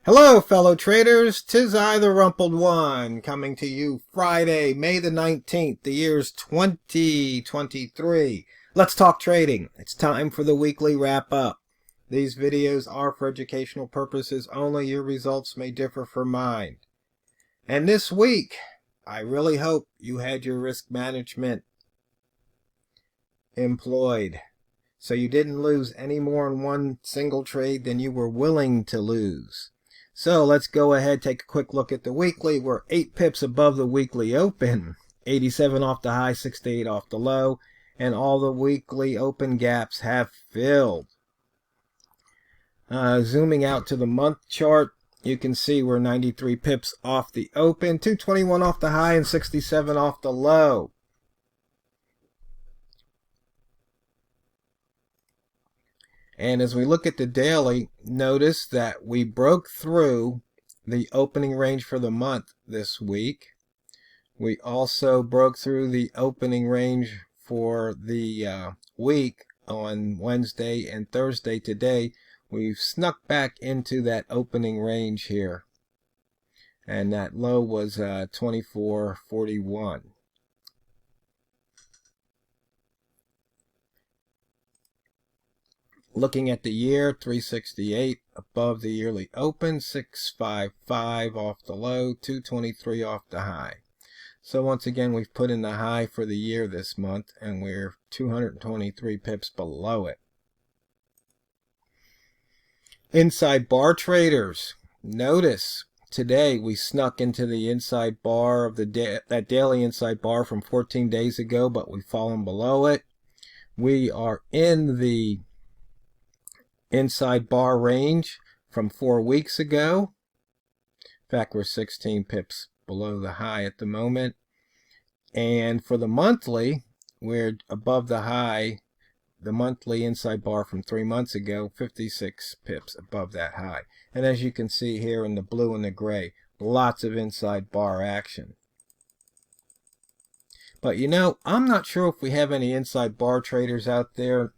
Hello, fellow traders. 'Tis I, TheRumpledOne, coming to you Friday, May the 19th. The year's 2023. Let's talk trading. It's time for the weekly wrap-up. These videos are for educational purposes only. Your results may differ from mine. And this week, I really hope you had your risk management employed, so you didn't lose any more in one single trade than you were willing to lose. So let's go ahead, take a quick look at the weekly. We're 8 pips above the weekly open, 87 off the high, 68 off the low, and all the weekly open gaps have filled. Zooming out to the month chart, you can see we're 93 pips off the open, 221 off the high, and 67 off the low. And as we look at the daily, notice that we broke through the opening range for the month this week. We also broke through the opening range for the week on Wednesday and Thursday. Today, we've snuck back into that opening range here. And that low was 24.41. Looking at the year, 368 above the yearly open, 655 off the low, 223 off the high. So once again, we've put in the high for the year this month, and we're 223 pips below it. Inside bar traders, notice today we snuck into the inside bar of that daily inside bar from 14 days ago, but we've fallen below it. We are in the inside bar range from 4 weeks ago. In fact, we're 16 pips below the high at the moment. And for the monthly, we're above the high, the monthly inside bar from 3 months ago, 56 pips above that high. And as you can see here in the blue and the gray, lots of inside bar action. But you know, I'm not sure if we have any inside bar traders out there.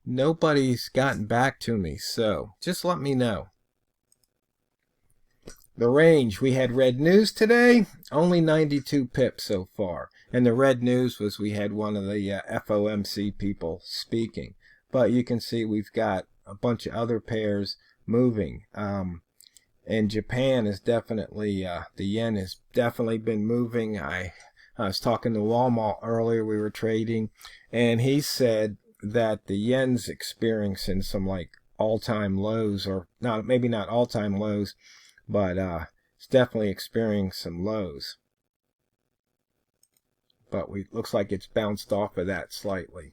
Nobody's gotten back to me, so just let me know. The range, we had red news today, only 92 pips so far. And the red news was we had one of the FOMC people speaking. But you can see we've got a bunch of other pairs moving. And Japan is definitely, the yen has definitely been moving. I was talking to Walmart earlier, we were trading, and he said that the yen's experiencing some like all-time lows, or not, maybe not all-time lows, but it's definitely experiencing some lows. But looks like it's bounced off of that slightly.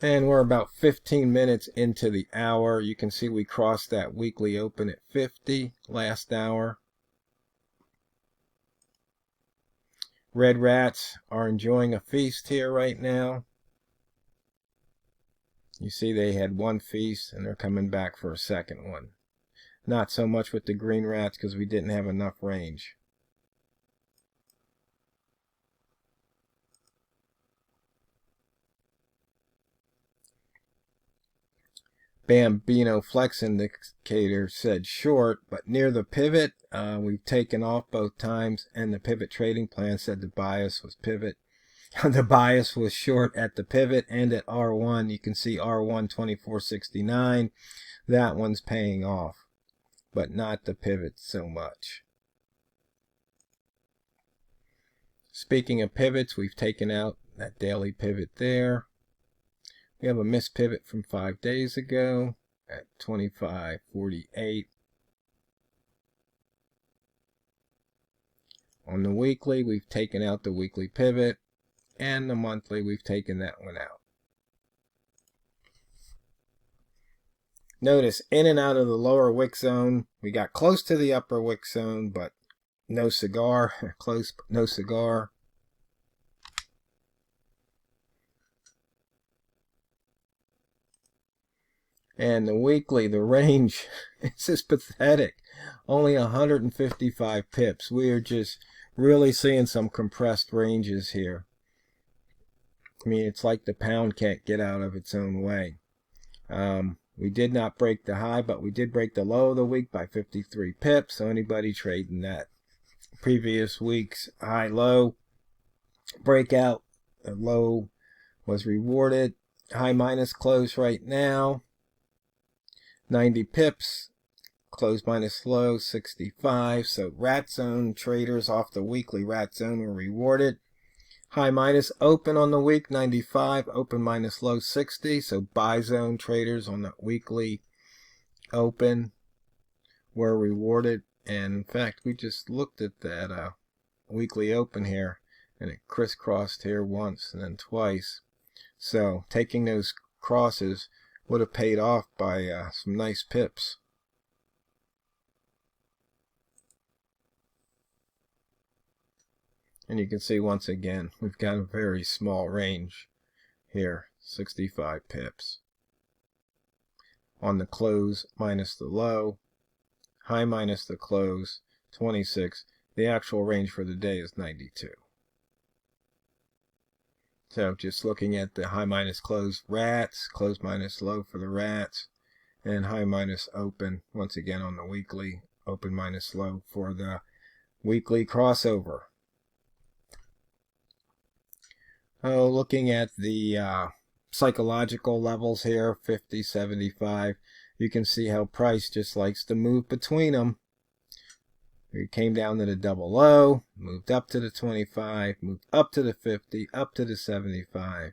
And we're about 15 minutes into the hour. You can see we crossed that weekly open at 50 last hour. Red rats are enjoying a feast here right now. You see they had one feast and they're coming back for a second one. Not so much with the green rats because we didn't have enough range. Bambino Flex Indicator said short, but near the pivot, we've taken off both times, and the pivot trading plan said the bias was pivot. The bias was short at the pivot and at R1. You can see R1 24.69. That one's paying off, but not the pivot so much. Speaking of pivots, we've taken out that daily pivot there. We have a missed pivot from 5 days ago at 25.48. On the weekly, we've taken out the weekly pivot. And the monthly, we've taken that one out. Notice in and out of the lower wick zone. We got close to the upper wick zone, but no cigar. Close, but no cigar. And the weekly, the range, it's just pathetic. Only 155 pips. We are just really seeing some compressed ranges here. I mean, it's like the pound can't get out of its own way. We did not break the high, but we did break the low of the week by 53 pips. So anybody trading that previous week's high-low breakout, the low was rewarded. High minus close right now, 90 pips. Close minus low, 65. So rat zone traders off the weekly rat zone were rewarded. High minus open on the week, 95. Open minus low, 60. So buy zone traders on the weekly open were rewarded. And in fact, we just looked at that weekly open here, and it crisscrossed here once and then twice. So taking those crosses would have paid off by some nice pips. And you can see once again, we've got a very small range here, 65 pips. On the close minus the low, high minus the close, 26. The actual range for the day is 92. So just looking at the high minus close rats, close minus low for the rats, and high minus open, once again on the weekly, open minus low for the weekly crossover. Looking at the psychological levels here, 50, 75, you can see how price just likes to move between them. We came down to the double low, moved up to the 25, moved up to the 50, up to the 75.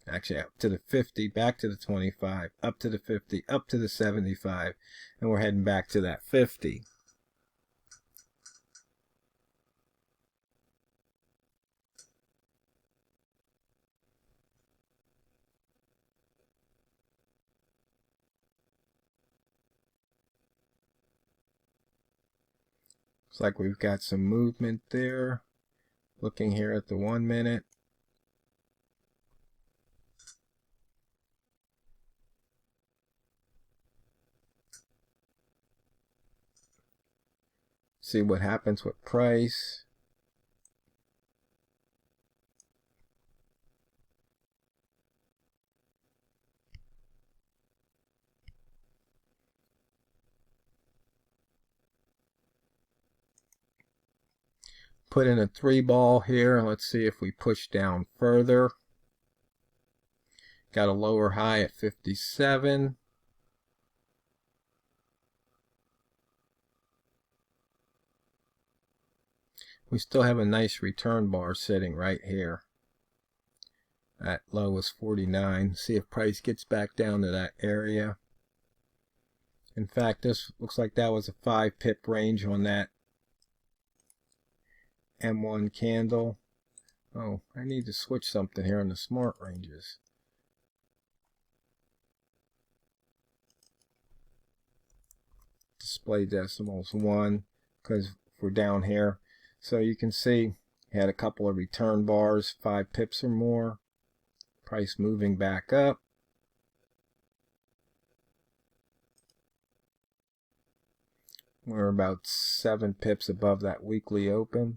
Actually, up to the 50, back to the 25, up to the 50, up to the 75, and we're heading back to that 50. Looks like we've got some movement there. Looking here at the 1 minute. See what happens with price. Put in a 3-ball here. Let's see if we push down further. Got a lower high at 57. We still have a nice return bar sitting right here. That low was 49. See if price gets back down to that area. In fact, this looks like that was a 5 pip range on that M1 candle. Oh, I need to switch something here on the smart ranges. Display decimals 1, because we're down here. So you can see had a couple of return bars, 5 pips or more. Price moving back up. We're about 7 pips above that weekly open.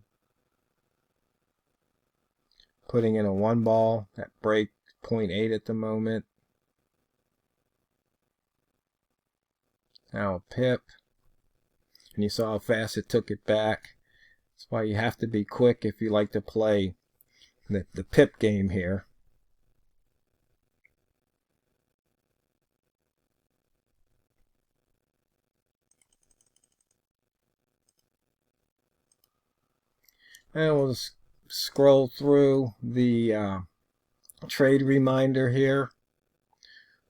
Putting in a 1 ball, that break 0.8 at the moment. Now a pip. And you saw how fast it took it back. That's why you have to be quick if you like to play the pip game here. And we'll just scroll through the trade reminder here.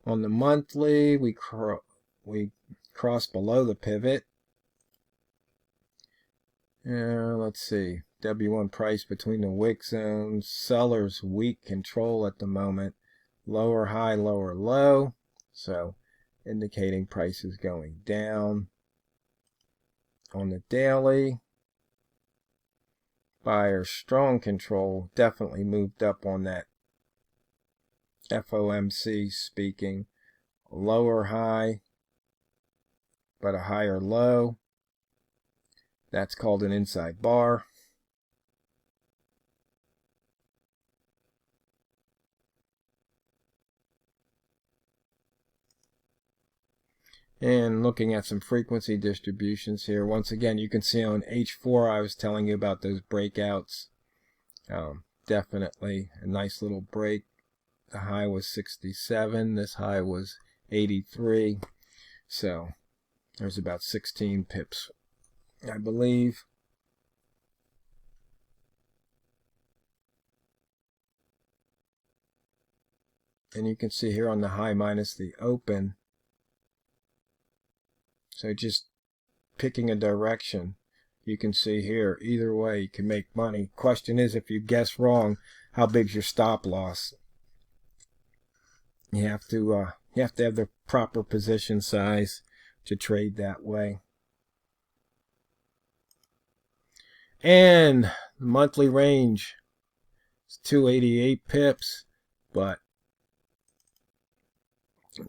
On the monthly, we crossed below the pivot. Let's see. W1 price between the wick zones. Sellers weak control at the moment. Lower high, lower low. So indicating price is going down. On the daily, buyer strong control definitely moved up on that FOMC speaking. Lower high, but a higher low. That's called an inside bar. And looking at some frequency distributions here, once again, you can see on H4 I was telling you about those breakouts. Definitely a nice little break. The high was 67, this high was 83. So there's about 16 pips, I believe. And you can see here on the high minus the open. So just picking a direction. You can see here, either way you can make money. Question is, if you guess wrong, how big's your stop loss? You have to have the proper position size to trade that way. And the monthly range is 288 pips, but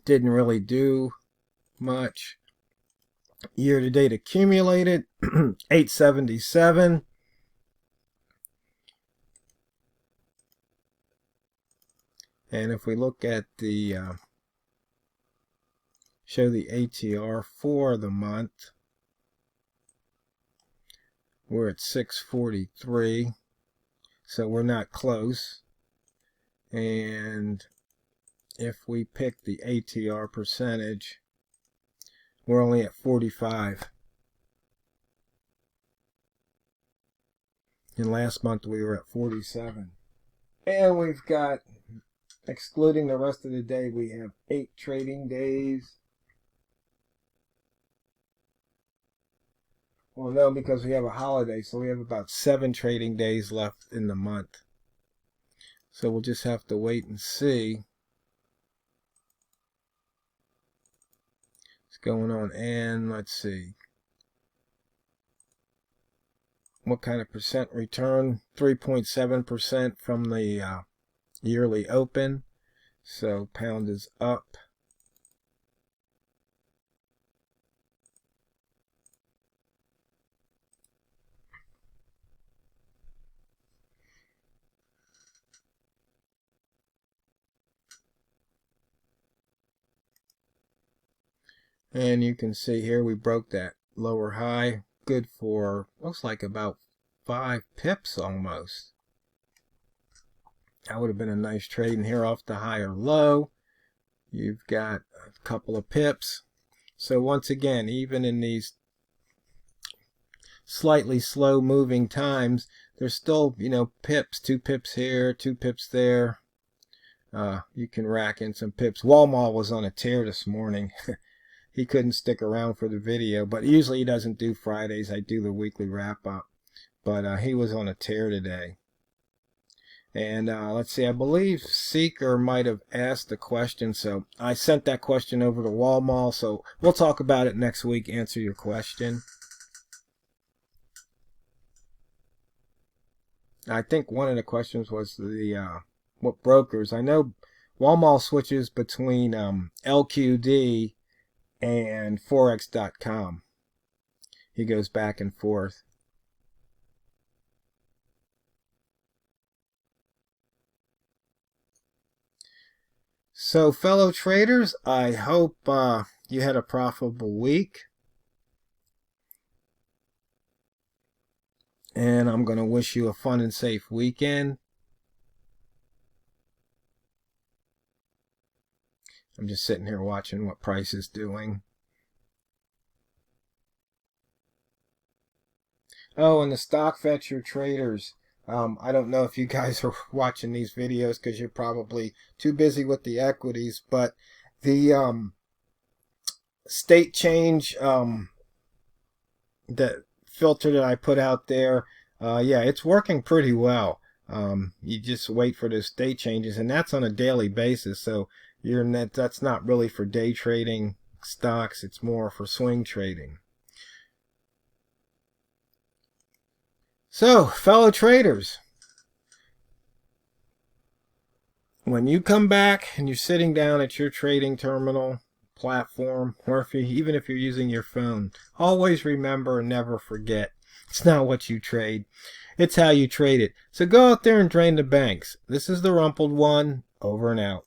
didn't really do much. Year to date accumulated 877. And if we look at the show the ATR for the month, we're at 643, so we're not close. And if we pick the ATR percentage, we're only at 45. And last month we were at 47. And we've got, excluding the rest of the day, we have 8 trading days. Well, no, because we have a holiday, so we have about 7 trading days left in the month. So we'll just have to wait and see what's going on. And let's see what kind of percent return. 3.7% from the yearly open. So pound is up. And you can see here we broke that lower high. Good for, looks like about 5 pips almost. That would have been a nice trade. And here off the higher low, you've got a couple of pips. So once again, even in these slightly slow moving times, there's still, pips, 2 pips here, 2 pips there. You can rack in some pips. Walmart was on a tear this morning. He couldn't stick around for the video, but usually he doesn't do Fridays. I do the weekly wrap up, but he was on a tear today. And let's see, I believe Seeker might have asked a question, so I sent that question over to Walmart, so we'll talk about it next week, answer your question. I think one of the questions was the what brokers. I know Walmart switches between LQD and FOREX.com. He goes back and forth. So fellow traders, I hope you had a profitable week. And I'm going to wish you a fun and safe weekend. I'm just sitting here watching what price is doing. Oh, and the stock fetcher traders. I don't know if you guys are watching these videos because you're probably too busy with the equities, but the state change, the filter that I put out there, yeah, it's working pretty well. You just wait for those state changes, and that's on a daily basis, so that's not really for day trading stocks, it's more for swing trading. So, fellow traders, when you come back and you're sitting down at your trading terminal, platform, or even if you're using your phone, always remember and never forget, it's not what you trade, it's how you trade it. So go out there and drain the banks. This is TheRumpledOne, over and out.